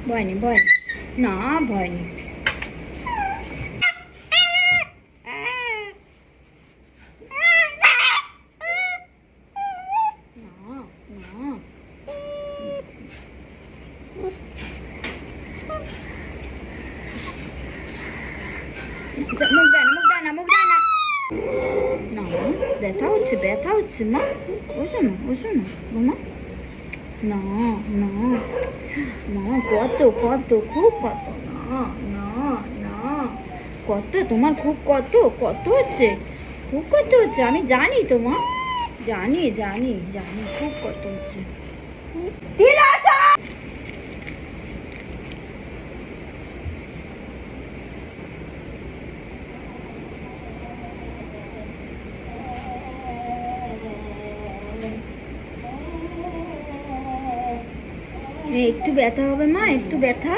ভয় নেই, ভয় নেই, না ভয় নেই। মুখ দেয় না, মুখ দেয় না, মুখ দেয় না। না ব্যথা হচ্ছে, ব্যথা হচ্ছে মা। ওসো না, ওসো না মামা। না না না, কত কত, খুব কত। না না না, কত তোমার, খুব কত, কত হচ্ছে, খুব কত হচ্ছে। আমি জানি তো মা, জানি জানি জানি, খুব কত হচ্ছে। একটু ব্যথা হবে মা, একটু ব্যথা।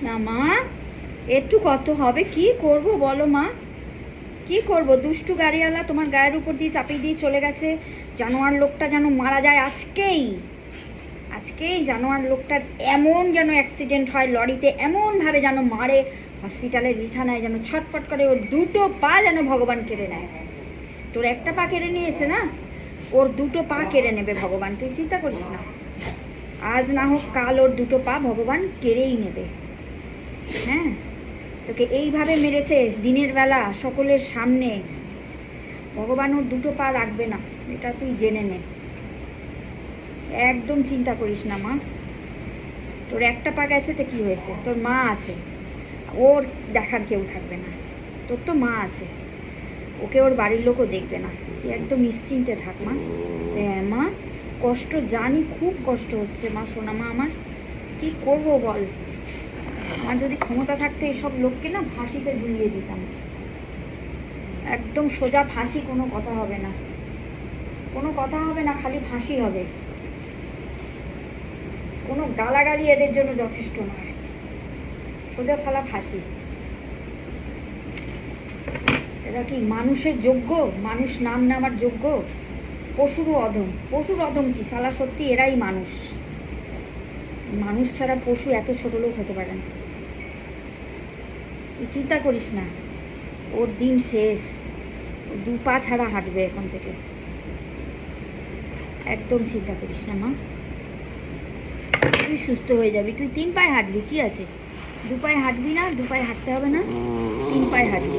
না মা, একটু কত হবে, কি করব বলো মা, কি করব? দুষ্টু গাড়িওয়ালা তোমার গায়ের উপর দিয়ে চাপিয়ে দিয়ে চলে গেছে। জানোয়ার লোকটা যেন মারা যায় আজকেই, আজকেই জানোয়ার লোকটার এমন যেন অ্যাক্সিডেন্ট হয় লরিতে, এমনভাবে যেন মারে, হসপিটালে বিছানায় যেন ছটপট করে, ওর দুটো পা যেন ভগবান কেড়ে নেয়। তোর একটা পা কেড়ে নিয়েছে না, ওর দুটো পা কেড়ে নেবে ভগবান, তুই চিন্তা করিস না। আজ না হোক কাল ওর দুটো পা ভগবান কেড়েই নেবে। হ্যাঁ, তোকে এইভাবে মেরেছে দিনের বেলা সকলের সামনে, ভগবান ওর দুটো পা রাখবে না, এটা তুই জেনে নে। একদম চিন্তা করিস না মা, তোর একটা পা গেছে তো কি হয়েছে, তোর মা আছে, ওর দেখার কেউ থাকবে না, তোর তো মা আছে, ওকে ওর বাড়ির লোকও দেখবে না, তুই একদম নিশ্চিন্তে থাক মা। হ্যাঁ মা, কষ্ট জানি, খুব কষ্ট হচ্ছে মা, সোনা মা আমার, কি করব বল। আমার যদি ক্ষমতা থাকতো এসব লোককে না ফাঁসিতে ঝুলিয়ে দিতাম, একদম সোজা ফাঁসি, কোনো কথা হবে না, কোনো কথা হবে না, খালি ফাঁসি হবে, কোনো গালাগালি এদের জন্য যথেষ্ট নয়, সোজা সালা ফাঁসি। এরা কি মানুষের যোগ্য? মানুষ নাম নেওয়ার যোগ্য? পশুরও অধম, পশুর অধম কি সালা, সত্যি এরাই মানুষ, মানুষ ছাড়া পশু এত ছোট লোক হতে পারে না। তুই চিন্তা করিস না, ওর দিন শেষ, ও দু পা ছাড়া হাঁটবে এখন থেকে, একদম চিন্তা করিস না মা, তুই সুস্থ হয়ে যাবি। তুই 3 পায়ে হাঁটবি, কি আছে, 2 পায়ে হাঁটবি না, 2 পায়ে হাঁটতে হবে না, 3 পায়ে হাঁটবি।